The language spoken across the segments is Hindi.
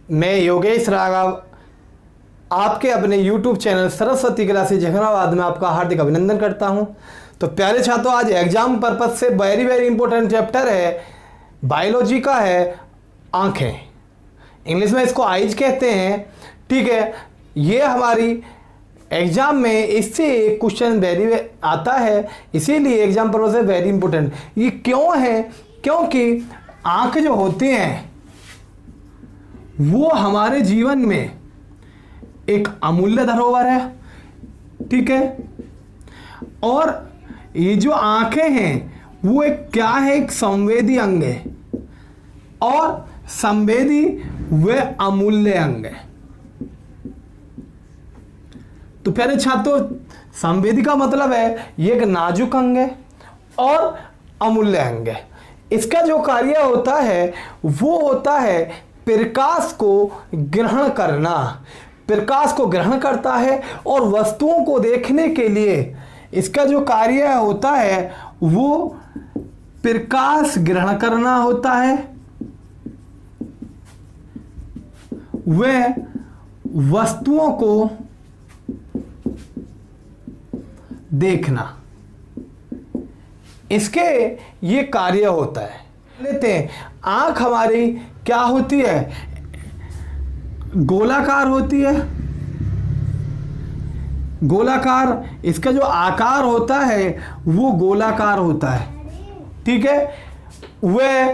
मैं योगेश राघव आपके अपने YouTube channel Saraswati classes Jehanabad में आपका हार्दिक अभिनंदन करता हूं। तो प्यारे छात्रों, आज एग्जाम पर्पज से वेरी इंपॉर्टेंट चैप्टर है बायोलॉजी का, है आंखें। इंग्लिश में इसको आइज कहते हैं। ठीक है, ये हमारी एग्जाम में इससे एक क्वेश्चन वेरी आता है, इसीलिए एग्जाम पर्पज से वेरी इंपॉर्टेंट। ये क्यों है? क्योंकि आंख जो होती हैं वो हमारे जीवन में एक अमूल्य धरोहर है। ठीक है, और ये जो आंखें हैं वो एक क्या है? एक संवेदी अंग है, और संवेदी व अमूल्य अंग है। तो प्यारे छात्रों, संवेदी का मतलब है ये एक नाजुक अंग है और अमूल्य अंग है। इसका जो कार्य होता है वो होता है प्रकाश को ग्रहण करना। प्रकाश को ग्रहण करता है और वस्तुओं को देखने के लिए इसका जो कार्य होता है वो प्रकाश ग्रहण करना होता है, वह वस्तुओं को देखना, इसके ये कार्य होता है। लेते हैं, आंख हमारी क्या होती है? गोलाकार होती है। गोलाकार, इसका जो आकार होता है वो गोलाकार होता है। ठीक है, वह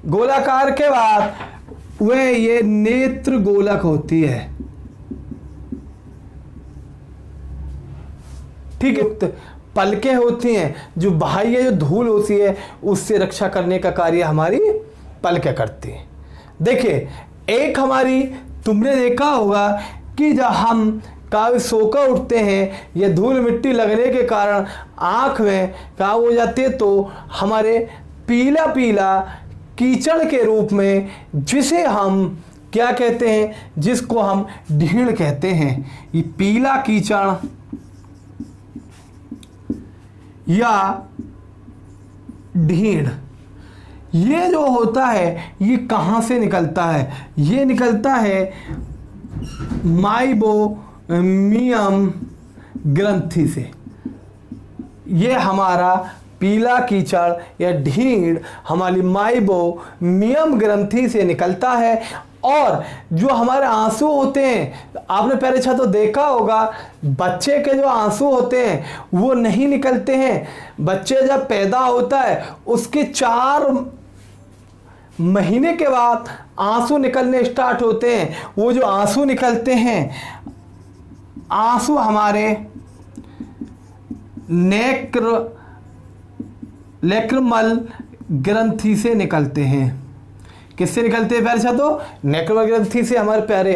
गोलाकार के बाद वह ये नेत्र गोलक होती है। ठीक है, पलकें होती हैं, जो बाह्य जो धूल होती है उससे रक्षा करने का कार्य हमारी पलकें करती हैं। देखिए, एक हमारी तुमने देखा होगा कि जब हम कभी सोकर उठते हैं या धूल मिट्टी लगने के कारण आँख में क्या हो जाती है, तो हमारे पीला पीला कीचड़ के रूप में, जिसे हम क्या कहते हैं, जिसको हम ढीड़ कहते हैं, ये पीला कीचड़ या ढीड़, ये जो होता है ये कहाँ से निकलता है? ये निकलता है माइबोमियम ग्रंथि से। ये हमारा पीला कीचड़ या ढीड़ हमारी माइबोमियम ग्रंथि से निकलता है। और जो हमारे आंसू होते हैं, आपने पहले छात्रों देखा होगा, बच्चे के जो आंसू होते हैं वो नहीं निकलते हैं। बच्चे जब पैदा होता है उसके 4 महीने के बाद आंसू निकलने स्टार्ट होते हैं। वो जो आंसू निकलते हैं, आंसू हमारे नेक्रमल ग्रंथि से निकलते हैं। किससे निकलते हैं प्यारे छात्रों? नेक्रमल ग्रंथि से हमारे प्यारे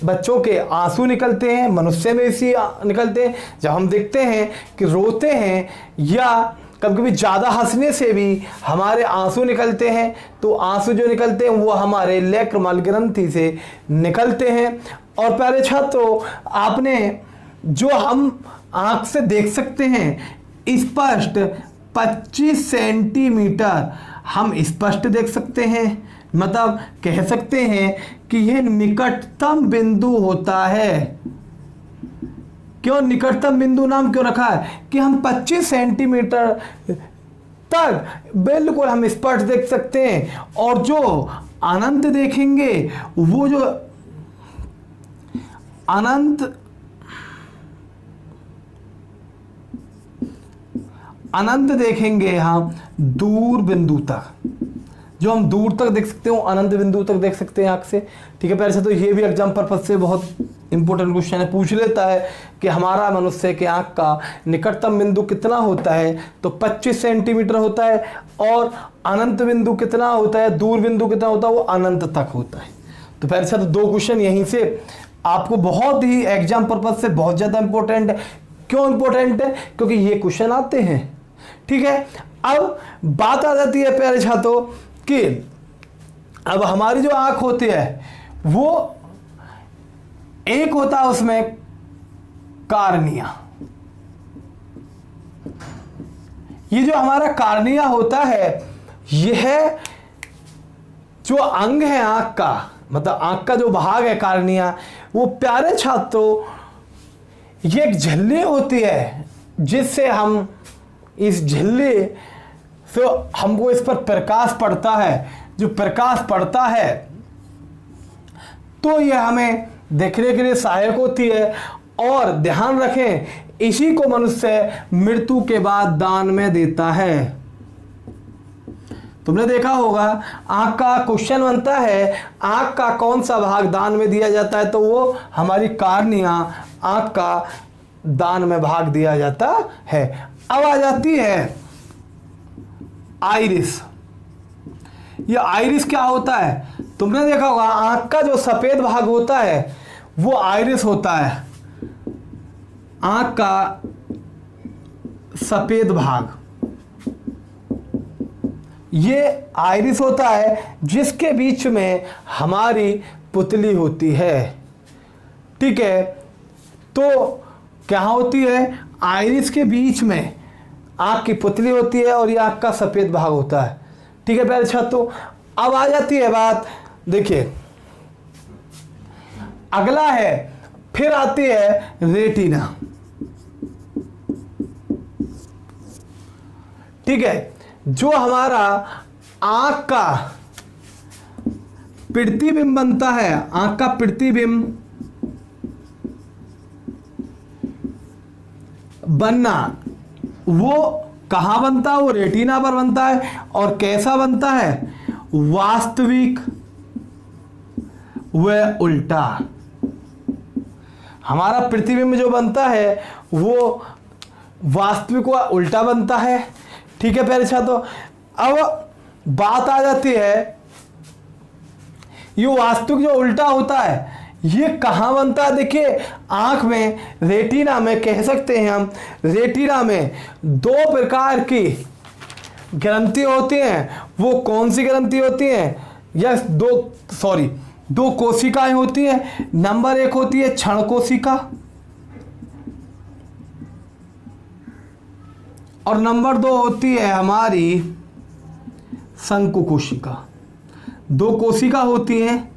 बच्चों के आंसू निकलते हैं। मनुष्य में इसी निकलते हैं। जब हम देखते हैं कि रोते हैं या कभी कभी ज़्यादा हंसने से भी हमारे आंसू निकलते हैं, तो आंसू जो निकलते हैं वो हमारे लेक्रमल ग्रंथि से निकलते हैं। और प्यारे छात्रों, आपने जो हम आँख से देख सकते हैं स्पष्ट 25 सेंटीमीटर हम स्पष्ट देख सकते हैं। मतलब कह सकते हैं कि यह निकटतम बिंदु होता है। क्यों निकटतम बिंदु नाम क्यों रखा है? कि हम 25 सेंटीमीटर तक बिल्कुल हम स्पष्ट देख सकते हैं। और जो अनंत देखेंगे, वो जो अनंत देखेंगे हम दूर बिंदु तक, जो हम दूर तक देख सकते हो अनंत बिंदु तक देख सकते हैं आँख से। ठीक है प्यारे, तो ये भी एग्जाम पर्पज से बहुत इंपॉर्टेंट क्वेश्चन है। पूछ लेता है कि हमारा मनुष्य के आँख का निकटतम बिंदु कितना होता है, तो 25 सेंटीमीटर होता है। और अनंत बिंदु कितना होता है, दूर बिंदु कितना होता है, वो अनंत तक होता है। तो प्यारे तो 2 क्वेश्चन यहीं से आपको बहुत ही एग्जाम पर्पज से बहुत ज़्यादा इंपॉर्टेंट है। क्यों इंपॉर्टेंट है? क्योंकि ये क्वेश्चन आते हैं। ठीक है, अब बात आ जाती है प्यारे छात्रों कि अब हमारी जो आंख होती है वो एक होता है उसमें कार्निया। ये जो हमारा कार्निया होता है, यह जो अंग है आंख का, मतलब आँख का जो भाग है कार्निया, वो प्यारे छात्रों ये एक झिल्ली होती है जिससे हम इस झिल्ली से हमको इस पर प्रकाश पड़ता है। जो प्रकाश पड़ता है तो यह हमें देखने के लिए सहायक होती है। और ध्यान रखें, इसी को मनुष्य मृत्यु के बाद दान में देता है। तुमने देखा होगा आँख का क्वेश्चन बनता है, आँख का कौन सा भाग दान में दिया जाता है, तो वो हमारी कार्निया, आँख का दान में भाग दिया जाता है। अब आ जाती है आइरिस। ये आइरिस क्या होता है? तुमने देखा होगा आँख का जो सफेद भाग होता है वो आइरिस होता है। आँख का सफेद भाग ये आइरिस होता है, जिसके बीच में हमारी पुतली होती है। ठीक है, तो क्या होती है? आइरिस के बीच में आँख की पुतली होती है और ये आँख का सफेद भाग होता है। ठीक है प्यारे छात्रों, अब आ जाती है बात, देखिए अगला है, फिर आती है रेटिना। ठीक है, जो हमारा आँख का प्रतिबिंब बनता है, आँख का प्रतिबिंब बनना, वो कहाँ बनता है? वो रेटिना पर बनता है। और कैसा बनता है? वास्तविक व उल्टा। हमारा प्रतिबिंब जो बनता है वो वास्तविक व उल्टा बनता है। ठीक है प्यारे छात्रों, अब बात आ जाती है, ये वास्तविक जो उल्टा होता है ये कहाँ बनता है? देखिए आँख में, रेटिना में कह सकते हैं हम, रेटिना में दो प्रकार की ग्रंथि होती हैं। वो कौन सी ग्रंथि होती हैं? यस, दो कोशिकाएं होती हैं। नंबर एक होती है क्षण कोशिका और नंबर दो होती है हमारी शंकु कोशिका। दो कोशिका होती हैं।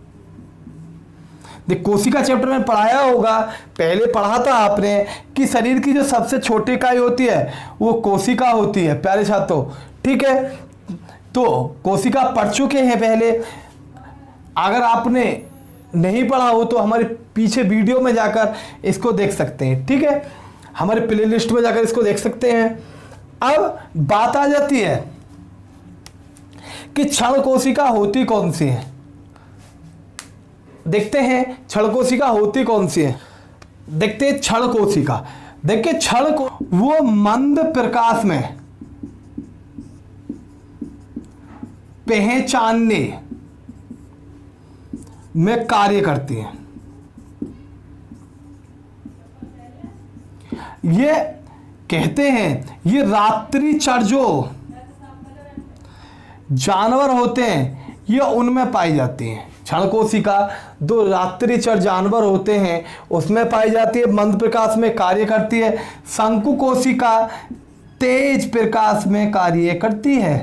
देख, कोशिका चैप्टर में पढ़ाया होगा, पहले पढ़ा था आपने कि शरीर की जो सबसे छोटी इकाई होती है वो कोशिका होती है प्यारे छात्रों। ठीक है, तो कोशिका पढ़ चुके हैं पहले। अगर आपने नहीं पढ़ा हो तो हमारे पीछे वीडियो में जाकर इसको देख सकते हैं। ठीक है, हमारे प्लेलिस्ट में जाकर इसको देख सकते हैं। अब बात आ जाती है कि क्षण कोशिका होती कौन सी है। देखते हैं क्षण कोशिका होती कौन सी है। देखते हैं क्षण कोशिका। देखिए क्षण को वो मंद प्रकाश में पहचानने में कार्य करती है। ये कहते हैं ये रात्रिचर जो जानवर होते हैं ये उनमें पाई जाती हैं। क्षण कोशिका दो रात्रिचर जानवर होते हैं उसमें पाई जाती है, मंद प्रकाश में कार्य करती है। शंकु कोशिका तेज प्रकाश में कार्य करती है।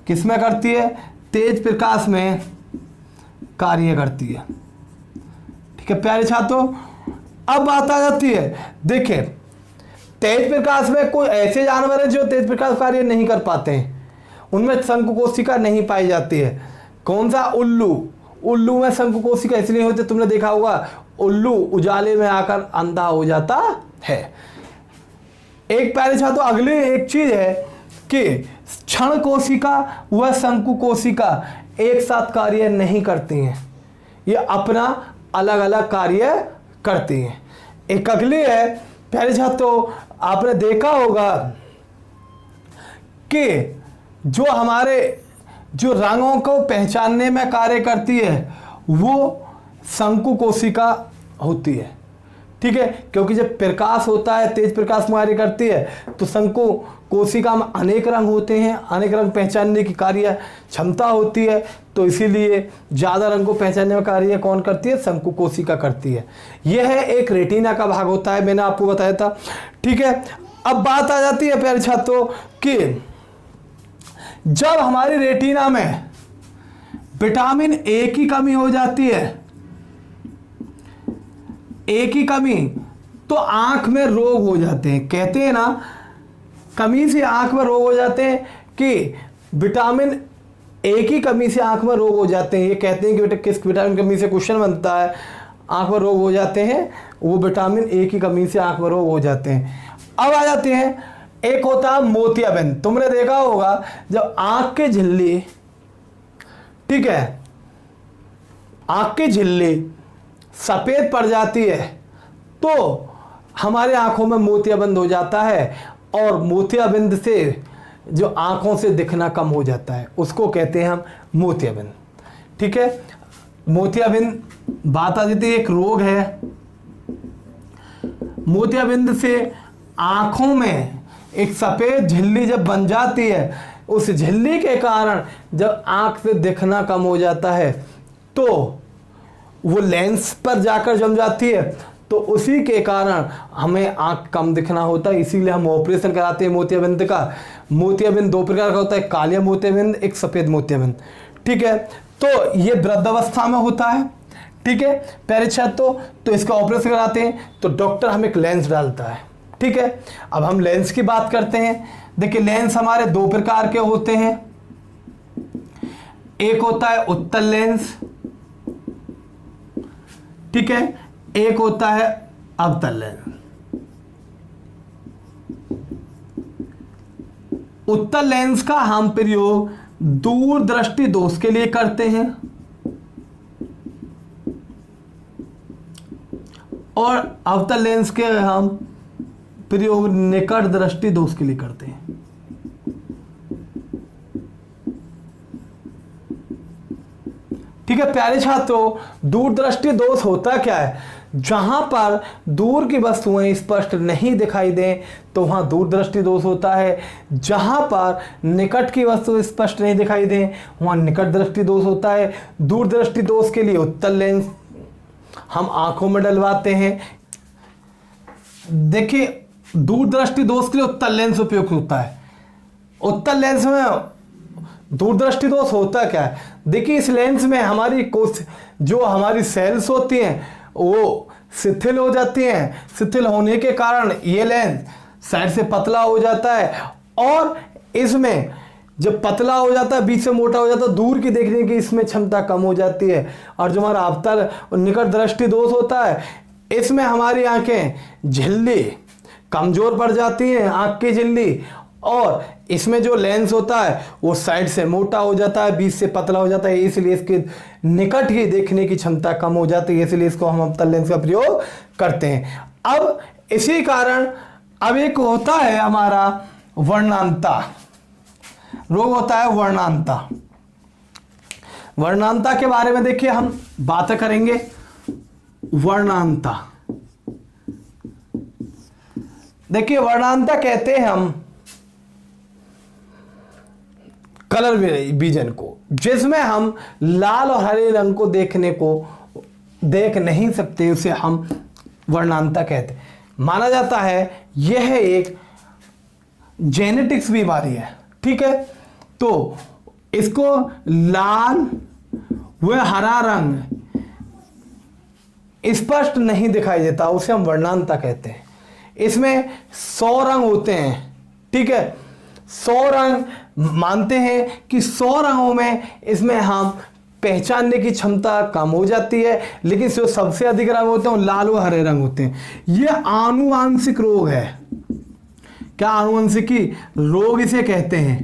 किस में करती है? तेज प्रकाश में कार्य करती है। ठीक है प्यारे छात्रों, अब बात आ जाती है, देखिए तेज प्रकाश में कोई ऐसे जानवर हैं जो तेज प्रकाश कार्य नहीं कर पाते हैं, उनमें शंकु कोशिका नहीं पाई जाती है। कौन सा? उल्लू। उल्लू में शंकु कोशिका इसलिए होती है, तुमने देखा होगा उल्लू उजाले में आकर अंधा हो जाता है। एक प्यारे छात्रों अगली एक चीज है कि क्षण कोशिका व शंकु कोशिका एक साथ कार्य नहीं करती हैं, ये अपना अलग अलग कार्य करती हैं। एक अगली है प्यारे छात्रों, आपने देखा होगा कि जो हमारे जो रंगों को पहचानने में कार्य करती है वो शंकु कोशिका होती है। ठीक है, क्योंकि जब प्रकाश होता है तेज प्रकाश में कार्य करती है तो शंकु कोशिका में अनेक रंग होते हैं, अनेक रंग पहचानने की कार्य क्षमता होती है, तो इसीलिए ज़्यादा रंग को पहचानने में कार्य कौन करती है? शंकु कोशिका करती है। यह है एक रेटिना का भाग होता है, मैंने आपको बताया था। ठीक है, अब बात आ जाती है प्यारे छात्रों कि जब हमारी रेटिना में विटामिन ए की कमी हो जाती है, ए की कमी, तो आंख में रोग हो जाते हैं। कहते हैं ना, कमी से आंख में रोग हो जाते हैं, कि विटामिन ए की कमी से आंख में रोग हो जाते हैं। ये कहते हैं कि बेटा किस विटामिन की कमी से क्वेश्चन बनता है, आंख में रोग हो जाते हैं, वो विटामिन ए की कमी से आंख में रोग हो जाते हैं। अब आ जाते हैं, एक होता है मोतियाबिंद। तुमने देखा होगा जब आंख की झिल्ली, ठीक है, आंख की झिल्ली सफेद पड़ जाती है तो हमारे आंखों में मोतियाबिंद हो जाता है, और मोतियाबिंद से जो आंखों से दिखना कम हो जाता है उसको कहते हैं हम मोतियाबिंद। ठीक है, मोतियाबिंद बात आ जाती है, एक रोग है। मोतियाबिंद से आंखों में एक सफेद झिल्ली जब बन जाती है, उस झिल्ली के कारण जब आंख से दिखना कम हो जाता है तो वो लेंस पर जाकर जम जाती है, तो उसी के कारण हमें आंख कम दिखना होता है। इसीलिए हम ऑपरेशन कराते हैं मोतियाबिंद का। मोतियाबिंद दो प्रकार का होता है, कालिया मोतियाबिंद, एक सफेद मोतियाबिंद। ठीक है, तो ये वृद्धावस्था में होता है। ठीक है, पहले तो इसका ऑपरेशन कराते हैं तो डॉक्टर हमें एक लेंस डालता है। ठीक है, अब हम लेंस की बात करते हैं। देखिए, लेंस हमारे दो प्रकार के होते हैं, एक होता है उत्तल लेंस, ठीक है, एक होता है अवतल लेंस। उत्तल लेंस का हम प्रयोग दूरदृष्टि दोष के लिए करते हैं और अवतल लेंस के हम प्रयोग निकट दृष्टि दोष के लिए करते हैं। ठीक है प्यारे छात्रों, दूरदृष्टि दोष होता क्या है? जहां पर दूर की वस्तुएं स्पष्ट नहीं दिखाई दें तो वहां दूरदृष्टि दोष होता है, जहां पर निकट की वस्तु स्पष्ट नहीं दिखाई दें वहां निकट दृष्टि दोष होता है। दूरदृष्टि दोष के लिए उत्तल लेंस हम आंखों में डलवाते हैं। देखिए, दूरदृष्टि दोष के लिए उत्तल लेंस उपयुक्त होता है। उत्तल लेंस में दूरदृष्टि दोष होता क्या है? देखिए, इस लेंस में हमारी जो हमारी सेल्स होती हैं वो शिथिल हो जाती हैं। शिथिल होने के कारण ये लेंस साइड से पतला हो जाता है और इसमें जब पतला हो जाता है, बीच से मोटा हो जाता है, दूर की देखने की इसमें क्षमता कम हो जाती है। और जो हमारा अवतल और निकट दृष्टि दोष होता है, इसमें हमारी आंखें झिल्ली कमजोर पड़ जाती हैं, आंख की झिल्ली, और इसमें जो लेंस होता है वो साइड से मोटा हो जाता है, बीच से पतला हो जाता है, इसलिए इसके निकट की देखने की क्षमता कम हो जाती है, इसलिए इसको हम अवतल लेंस का प्रयोग करते हैं। अब इसी कारण अब एक होता है हमारा वर्णांता रोग होता है, वर्णांता। वर्णांता के बारे में देखिए हम बात करेंगे। वर्णांता, देखिए वर्णांता कहते हैं हम कलर विजन को, जिसमें हम लाल और हरे रंग को देख नहीं सकते, उसे हम वर्णांता कहते हैं। माना जाता है यह एक जेनेटिक्स बीमारी है। ठीक है, तो इसको लाल व हरा रंग स्पष्ट नहीं दिखाई देता, उसे हम वर्णांता कहते हैं। इसमें 100 रंग होते हैं। ठीक है, 100 रंग मानते हैं कि 100 रंगों में इसमें हम पहचानने की क्षमता कम हो जाती है, लेकिन जो सबसे अधिक रंग होते हैं वो लाल व हरे रंग होते हैं। यह आनुवांशिक रोग है। क्या? आनुवंशिकी रोग इसे कहते हैं।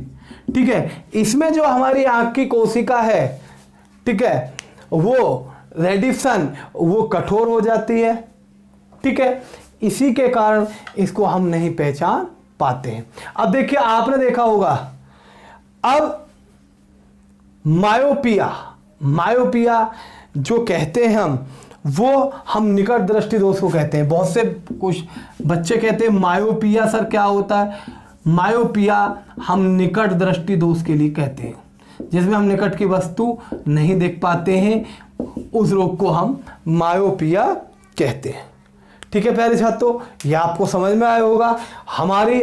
ठीक है, इसमें जो हमारी आंख की कोशिका है, ठीक है, वो रेडिशन वो कठोर हो जाती है। ठीक है, इसी के कारण इसको हम नहीं पहचान पाते हैं। अब देखिए, आपने देखा होगा, अब मायोपिया जो कहते हैं वो हम निकट दृष्टि दोष को कहते हैं। बहुत से कुछ बच्चे कहते हैं मायोपिया सर क्या होता है? मायोपिया हम निकट दृष्टि दोष के लिए कहते हैं, जिसमें हम निकट की वस्तु नहीं देख पाते हैं, उस रोग को हम मायोपिया कहते हैं। ठीक है प्यारे छात्रों, यह आपको समझ में आया होगा। हमारी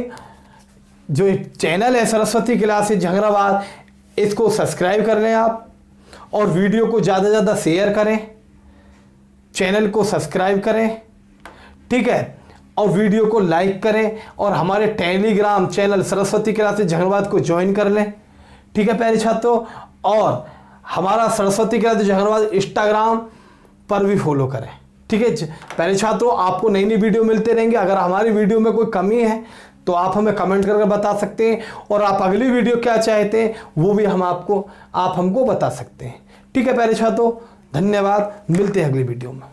जो चैनल है सरस्वती क्लासेस झंगराबाद, इसको सब्सक्राइब कर लें आप, और वीडियो को ज़्यादा से ज़्यादा शेयर करें, चैनल को सब्सक्राइब करें, ठीक है, और वीडियो को लाइक करें और हमारे Telegram channel Saraswati classes Jehanabad को ज्वाइन कर लें, ठीक है प्यारे छात्रों। और हमारा सरस्वती क्लासेस जहानाबाद इंस्टाग्राम पर भी फॉलो करें, ठीक है प्यारे छात्रों। आपको नई नई वीडियो मिलते रहेंगे। अगर हमारी वीडियो में कोई कमी है तो आप हमें कमेंट करके बता सकते हैं, और आप अगली वीडियो क्या चाहते हैं वो भी आप हमको बता सकते हैं, ठीक है प्यारे छात्रों। धन्यवाद, मिलते हैं अगली वीडियो में।